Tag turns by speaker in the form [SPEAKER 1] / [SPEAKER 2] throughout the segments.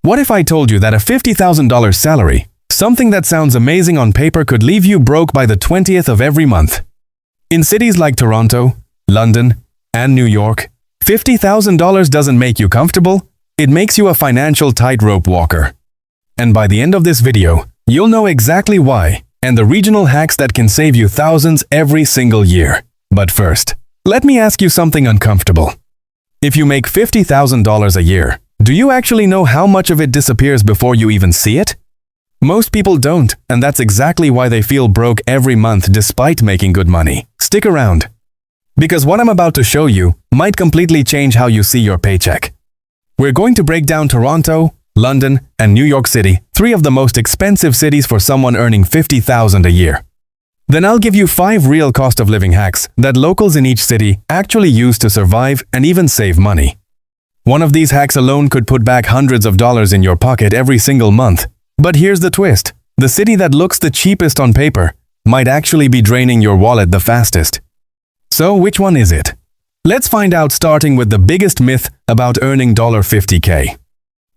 [SPEAKER 1] What if I told you that a $50,000 salary, something that sounds amazing on paper, could leave you broke by the 20th of every month? In cities like Toronto, London, and New York, $50,000 doesn't make you comfortable, it makes you a financial tightrope walker. And by the end of this video, you'll know exactly why and the regional hacks that can save you thousands every single year. But first, let me ask you something uncomfortable. If you make $50,000 a year, do you actually know how much of it disappears before you even see it? Most people don't, and that's exactly why they feel broke every month despite making good money. Stick around, because what I'm about to show you might completely change how you see your paycheck. We're going to break down Toronto, London, and New York City, three of the most expensive cities for someone earning $50,000 a year. Then I'll give you 5 real cost of living hacks that locals in each city actually use to survive and even save money. One of these hacks alone could put back hundreds of dollars in your pocket every single month. But here's the twist. The city that looks the cheapest on paper might actually be draining your wallet the fastest. So which one is it? Let's find out, starting with the biggest myth about earning $50K.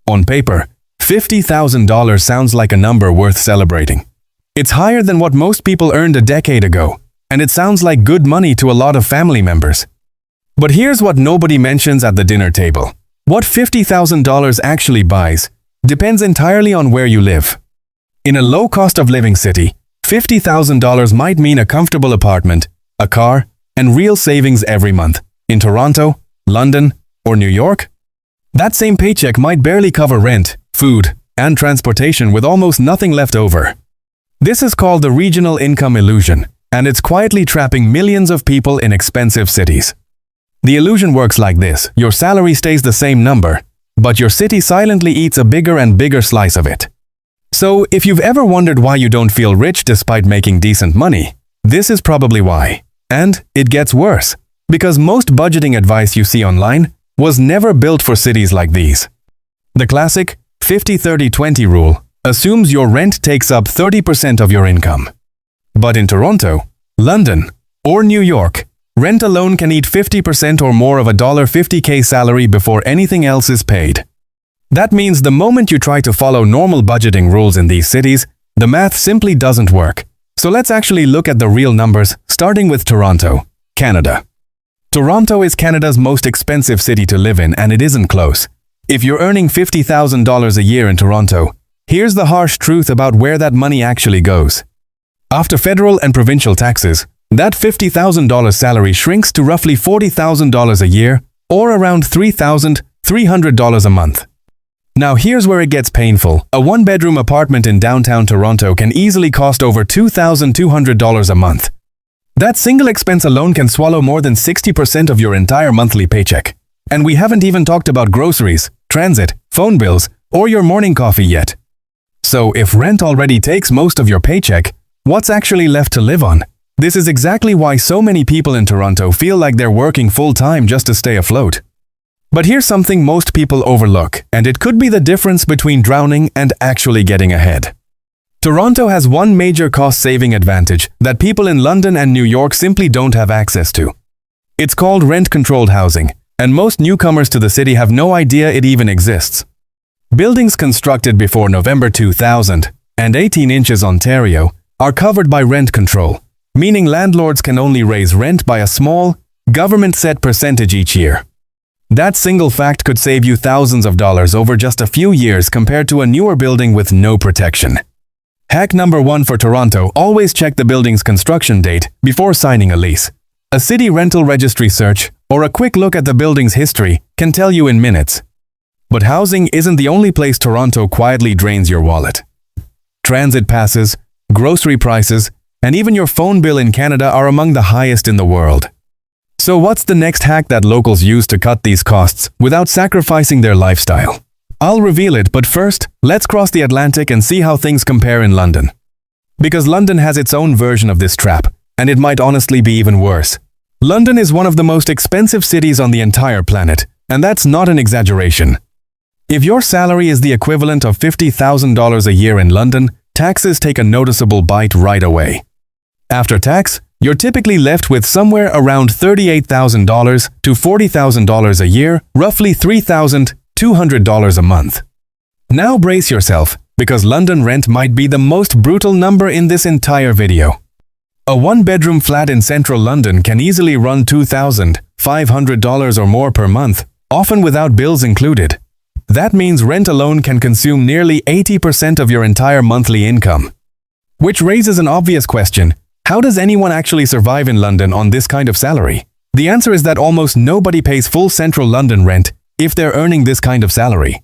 [SPEAKER 1] On paper, $50,000 sounds like a number worth celebrating. It's higher than what most people earned a decade ago, and it sounds like good money to a lot of family members. But here's what nobody mentions at the dinner table. What $50,000 actually buys depends entirely on where you live. In a low cost of living city, $50,000 might mean a comfortable apartment, a car, and real savings every month. In Toronto, London, or New York, that same paycheck might barely cover rent, food, and transportation, with almost nothing left over. This is called the regional income illusion, and it's quietly trapping millions of people in expensive cities. The illusion works like this. Your salary stays the same number, but your city silently eats a bigger and bigger slice of it. So if you've ever wondered why you don't feel rich despite making decent money, this is probably why. And it gets worse, because most budgeting advice you see online was never built for cities like these. The classic 50-30-20 rule assumes your rent takes up 30% of your income. But in Toronto, London, or New York, rent alone can eat 50% or more of a $50K salary before anything else is paid. That means the moment you try to follow normal budgeting rules in these cities, the math simply doesn't work. So let's actually look at the real numbers, starting with Toronto, Canada. Toronto is Canada's most expensive city to live in, and it isn't close. If you're earning $50,000 a year in Toronto, here's the harsh truth about where that money actually goes. After federal and provincial taxes, that $50,000 salary shrinks to roughly $40,000 a year, or around $3,300 a month. Now here's where it gets painful. A one-bedroom apartment in downtown Toronto can easily cost over $2,200 a month. That single expense alone can swallow more than 60% of your entire monthly paycheck. And we haven't even talked about groceries, transit, phone bills, or your morning coffee yet. So if rent already takes most of your paycheck, what's actually left to live on? This is exactly why so many people in Toronto feel like they're working full-time just to stay afloat. But here's something most people overlook, and it could be the difference between drowning and actually getting ahead. Toronto has one major cost-saving advantage that people in London and New York simply don't have access to. It's called rent-controlled housing, and most newcomers to the city have no idea it even exists. Buildings constructed before November 2000 and 18 inches Ontario are covered by rent control, meaning landlords can only raise rent by a small, government-set percentage each year. That single fact could save you thousands of dollars over just a few years compared to a newer building with no protection. Hack number 1 for Toronto: always check the building's construction date before signing a lease. A city rental registry search or a quick look at the building's history can tell you in minutes. But housing isn't the only place Toronto quietly drains your wallet. Transit passes, grocery prices, and even your phone bill in Canada are among the highest in the world. So what's the next hack that locals use to cut these costs without sacrificing their lifestyle? I'll reveal it, but first, let's cross the Atlantic and see how things compare in London. Because London has its own version of this trap, and it might honestly be even worse. London is one of the most expensive cities on the entire planet, and that's not an exaggeration. If your salary is the equivalent of $50,000 a year in London, taxes take a noticeable bite right away. After tax, you're typically left with somewhere around $38,000 to $40,000 a year, roughly $3,200 a month. Now brace yourself, because London rent might be the most brutal number in this entire video. A one-bedroom flat in central London can easily run $2,500 or more per month, often without bills included. That means rent alone can consume nearly 80% of your entire monthly income. Which raises an obvious question: how does anyone actually survive in London on this kind of salary? The answer is that almost nobody pays full central London rent if they're earning this kind of salary.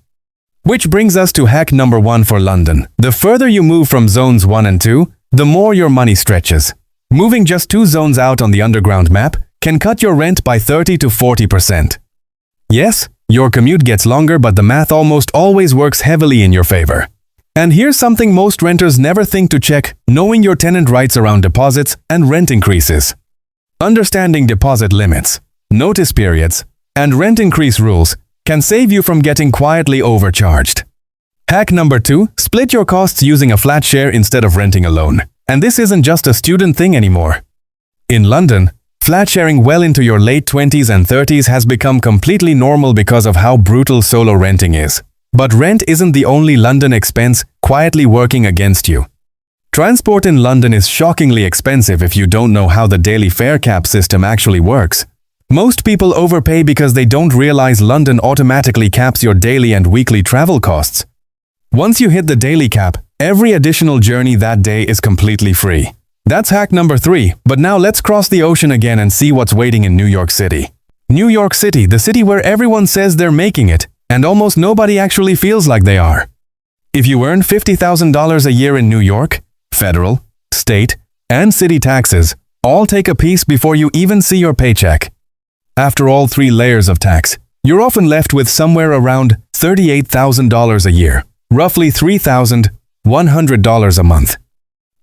[SPEAKER 1] Which brings us to hack number 1 for London. The further you move from zones 1 and 2, the more your money stretches. Moving just 2 zones out on the underground map can cut your rent by 30 to 40%. Yes, your commute gets longer, but the math almost always works heavily in your favor. And here's something most renters never think to check: knowing your tenant rights around deposits and rent increases. Understanding deposit limits, notice periods, and rent increase rules can save you from getting quietly overcharged. Hack number 2, split your costs using a flat share instead of renting alone. And this isn't just a student thing anymore. In London, flat sharing well into your late 20s and 30s has become completely normal because of how brutal solo renting is. But rent isn't the only London expense quietly working against you. Transport in London is shockingly expensive if you don't know how the daily fare cap system actually works. Most people overpay because they don't realize London automatically caps your daily and weekly travel costs. Once you hit the daily cap, every additional journey that day is completely free. That's hack number 3, but now let's cross the ocean again and see what's waiting in New York City. New York City, the city where everyone says they're making it, and almost nobody actually feels like they are. If you earn $50,000 a year in New York, federal, state, and city taxes all take a piece before you even see your paycheck. After all 3 layers of tax, you're often left with somewhere around $38,000 a year, roughly $3,100 a month.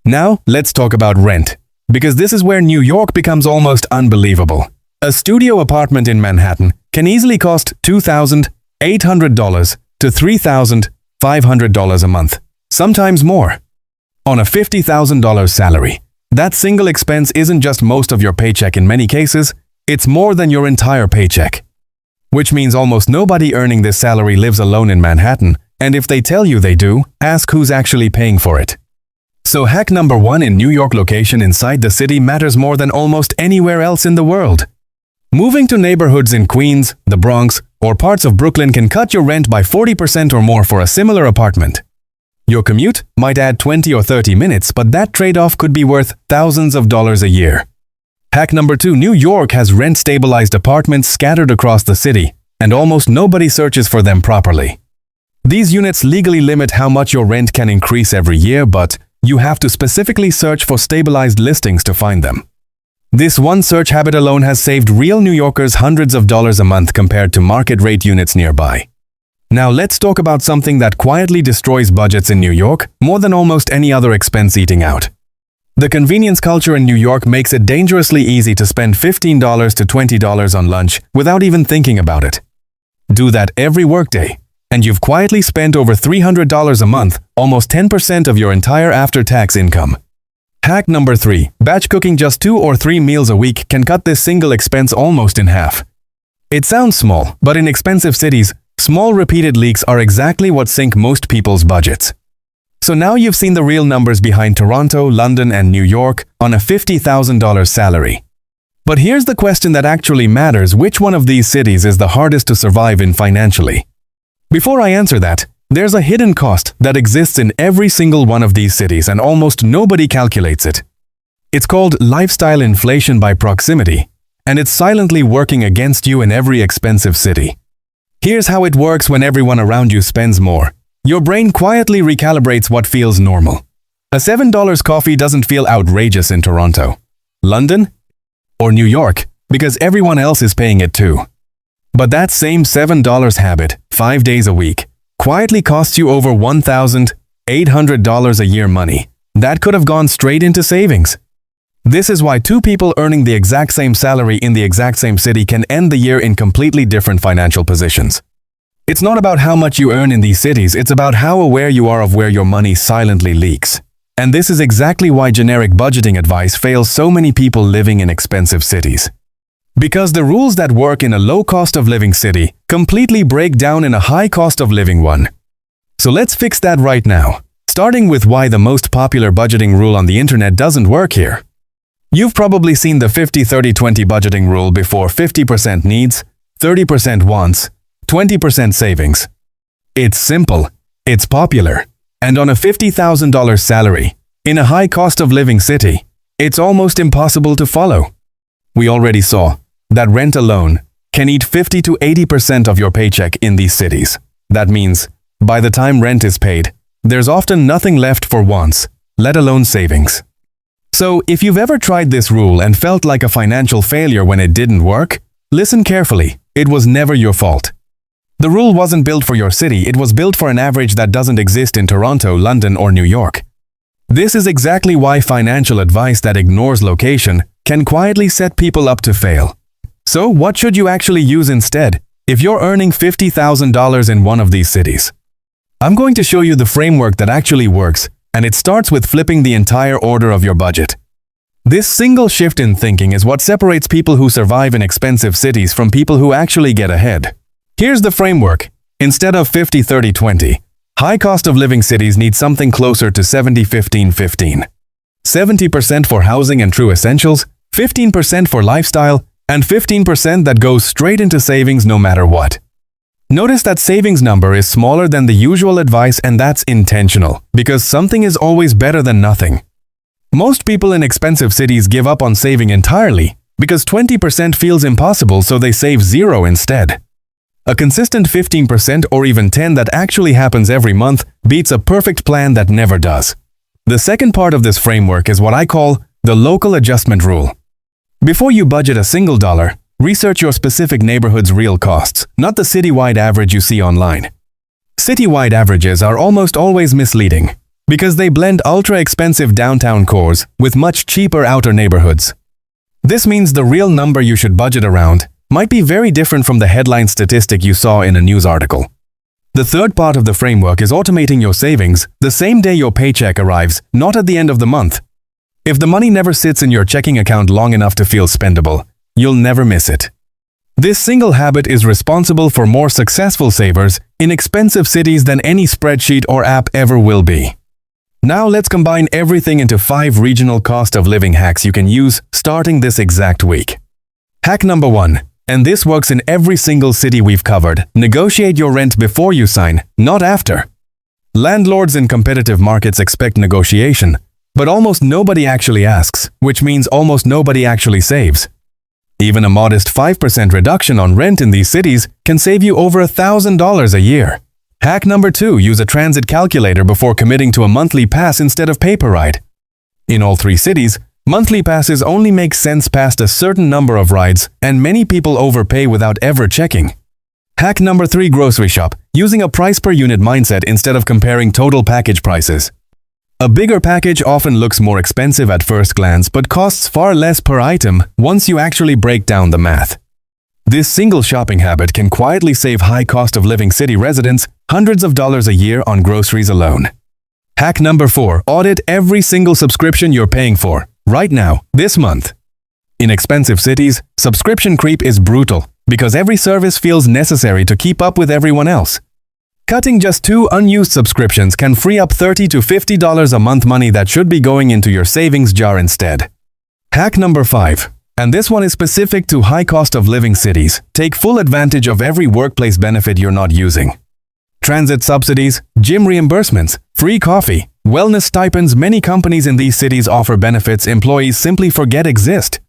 [SPEAKER 1] Now, let's talk about rent, because this is where New York becomes almost unbelievable. A studio apartment in Manhattan can easily cost $2,800 to $3,500 a month, sometimes more. On a $50,000 salary, that single expense isn't just most of your paycheck. In many cases, it's more than your entire paycheck. Which means almost nobody earning this salary lives alone in Manhattan, and if they tell you they do, ask who's actually paying for it. So hack number 1 in New York: location inside the city matters more than almost anywhere else in the world. Moving to neighborhoods in Queens, the Bronx, or parts of Brooklyn can cut your rent by 40% or more for a similar apartment. Your commute might add 20 or 30 minutes, but that trade-off could be worth thousands of dollars a year. Hack number 2, New York has rent-stabilized apartments scattered across the city, and almost nobody searches for them properly. These units legally limit how much your rent can increase every year, but you have to specifically search for stabilized listings to find them. This one search habit alone has saved real New Yorkers hundreds of dollars a month compared to market-rate units nearby. Now let's talk about something that quietly destroys budgets in New York more than almost any other expense: eating out. The convenience culture in New York makes it dangerously easy to spend $15 to $20 on lunch without even thinking about it. Do that every workday, and you've quietly spent over $300 a month, almost 10% of your entire after-tax income. Hack number 3, batch cooking just 2 or 3 meals a week can cut this single expense almost in half. It sounds small, but in expensive cities, small repeated leaks are exactly what sink most people's budgets. So now you've seen the real numbers behind Toronto, London, and New York on a $50,000 salary. But here's the question that actually matters: which one of these cities is the hardest to survive in financially? Before I answer that, there's a hidden cost that exists in every single one of these cities, and almost nobody calculates it. It's called lifestyle inflation by proximity, and it's silently working against you in every expensive city. Here's how it works: when everyone around you spends more, your brain quietly recalibrates what feels normal. A $7 coffee doesn't feel outrageous in Toronto, London, or New York because everyone else is paying it too. But that same $7 habit, 5 days a week, quietly costs you over $1,800 a year, money that could have gone straight into savings. This is why 2 people earning the exact same salary in the exact same city can end the year in completely different financial positions. It's not about how much you earn in these cities, it's about how aware you are of where your money silently leaks. And this is exactly why generic budgeting advice fails so many people living in expensive cities. Because the rules that work in a low cost of living city completely break down in a high cost of living one. So let's fix that right now, starting with why the most popular budgeting rule on the internet doesn't work here. You've probably seen the 50-30-20 budgeting rule before: 50% needs, 30% wants, 20% savings. It's simple, it's popular, and on a $50,000 salary, in a high cost of living city, it's almost impossible to follow. We already saw that rent alone can eat 50 to 80% of your paycheck in these cities. That means, by the time rent is paid, there's often nothing left for wants, let alone savings. So, if you've ever tried this rule and felt like a financial failure when it didn't work, listen carefully, it was never your fault. The rule wasn't built for your city, it was built for an average that doesn't exist in Toronto, London, or New York. This is exactly why financial advice that ignores location can quietly set people up to fail. So, what should you actually use instead if you're earning $50,000 in one of these cities? I'm going to show you the framework that actually works, and it starts with flipping the entire order of your budget. This single shift in thinking is what separates people who survive in expensive cities from people who actually get ahead. Here's the framework. Instead of 50-30-20, high cost of living cities need something closer to 70-15-15. 70% for housing and true essentials, 15% for lifestyle, and 15% that goes straight into savings no matter what. Notice that savings number is smaller than the usual advice, and that's intentional, because something is always better than nothing. Most people in expensive cities give up on saving entirely because 20% feels impossible, so they save 0 instead. A consistent 15% or even 10% that actually happens every month beats a perfect plan that never does. The second part of this framework is what I call the local adjustment rule. Before you budget a single dollar, research your specific neighborhood's real costs, not the citywide average you see online. Citywide averages are almost always misleading because they blend ultra-expensive downtown cores with much cheaper outer neighborhoods. This means the real number you should budget around might be very different from the headline statistic you saw in a news article. The third part of the framework is automating your savings the same day your paycheck arrives, not at the end of the month. If the money never sits in your checking account long enough to feel spendable, you'll never miss it. This single habit is responsible for more successful savers in expensive cities than any spreadsheet or app ever will be. Now let's combine everything into 5 regional cost of living hacks you can use starting this exact week. Hack number 1, and this works in every single city we've covered: negotiate your rent before you sign, not after. Landlords in competitive markets expect negotiation, but almost nobody actually asks, which means almost nobody actually saves. Even a modest 5% reduction on rent in these cities can save you over $1,000 a year. Hack number 2, use a transit calculator before committing to a monthly pass instead of pay-per-ride. In all 3 cities, monthly passes only make sense past a certain number of rides, and many people overpay without ever checking. Hack number 3, grocery shop, using a price per unit mindset instead of comparing total package prices. A bigger package often looks more expensive at first glance but costs far less per item once you actually break down the math. This single shopping habit can quietly save high cost of living city residents hundreds of dollars a year on groceries alone. Hack number 4, audit every single subscription you're paying for, right now, this month. In expensive cities, subscription creep is brutal because every service feels necessary to keep up with everyone else. Cutting just 2 unused subscriptions can free up $30 to $50 a month, money that should be going into your savings jar instead. Hack number 5, and this one is specific to high cost of living cities: take full advantage of every workplace benefit you're not using. Transit subsidies, gym reimbursements, free coffee, wellness stipends. Many companies in these cities offer benefits employees simply forget exist.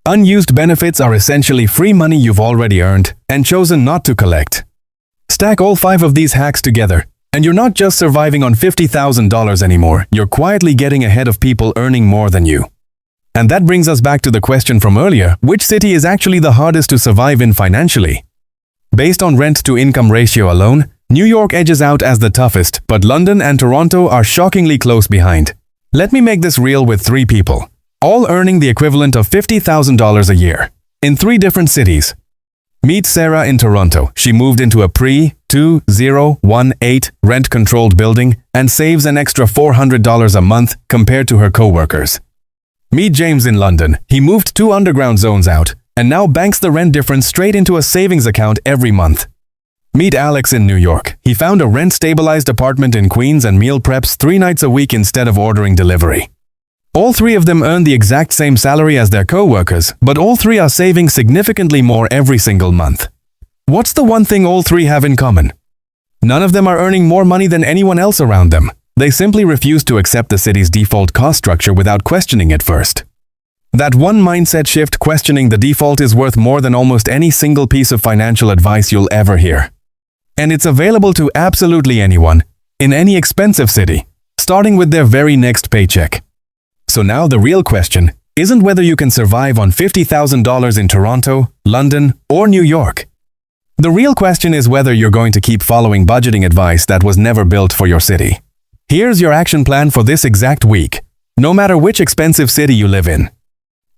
[SPEAKER 1] Unused benefits are essentially free money you've already earned and chosen not to collect. Stack all 5 of these hacks together, and you're not just surviving on $50,000 anymore, you're quietly getting ahead of people earning more than you. And that brings us back to the question from earlier: which city is actually the hardest to survive in financially? Based on rent-to-income ratio alone, New York edges out as the toughest, but London and Toronto are shockingly close behind. Let me make this real with 3 people, all earning the equivalent of $50,000 a year, in 3 different cities. Meet Sarah in Toronto. She moved into a pre-2018 rent-controlled building and saves an extra $400 a month compared to her co-workers. Meet James in London. He moved 2 underground zones out and now banks the rent difference straight into a savings account every month. Meet Alex in New York. He found a rent-stabilized apartment in Queens and meal preps 3 nights a week instead of ordering delivery. All 3 of them earn the exact same salary as their co-workers, but all 3 are saving significantly more every single month. What's the one thing all 3 have in common? None of them are earning more money than anyone else around them. They simply refuse to accept the city's default cost structure without questioning it first. That one mindset shift, questioning the default, is worth more than almost any single piece of financial advice you'll ever hear. And it's available to absolutely anyone, in any expensive city, starting with their very next paycheck. So now the real question isn't whether you can survive on $50,000 in Toronto, London, or New York. The real question is whether you're going to keep following budgeting advice that was never built for your city. Here's your action plan for this exact week, no matter which expensive city you live in.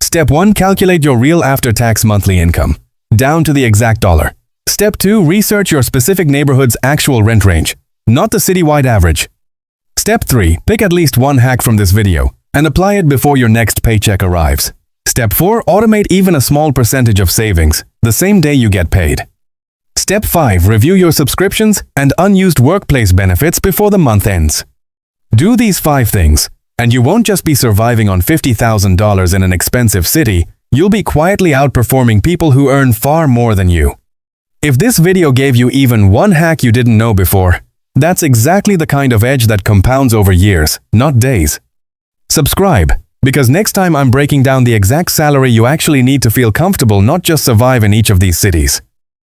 [SPEAKER 1] Step 1. Calculate your real after-tax monthly income, down to the exact dollar. Step 2. Research your specific neighborhood's actual rent range, not the citywide average. Step 3. Pick at least one hack from this video and apply it before your next paycheck arrives. Step 4. Automate even a small percentage of savings the same day you get paid. Step 5. Review your subscriptions and unused workplace benefits before the month ends. Do these 5 things, and you won't just be surviving on $50,000 in an expensive city, you'll be quietly outperforming people who earn far more than you. If this video gave you even one hack you didn't know before, that's exactly the kind of edge that compounds over years, not days. Subscribe, because next time I'm breaking down the exact salary you actually need to feel comfortable, not just survive in each of these cities.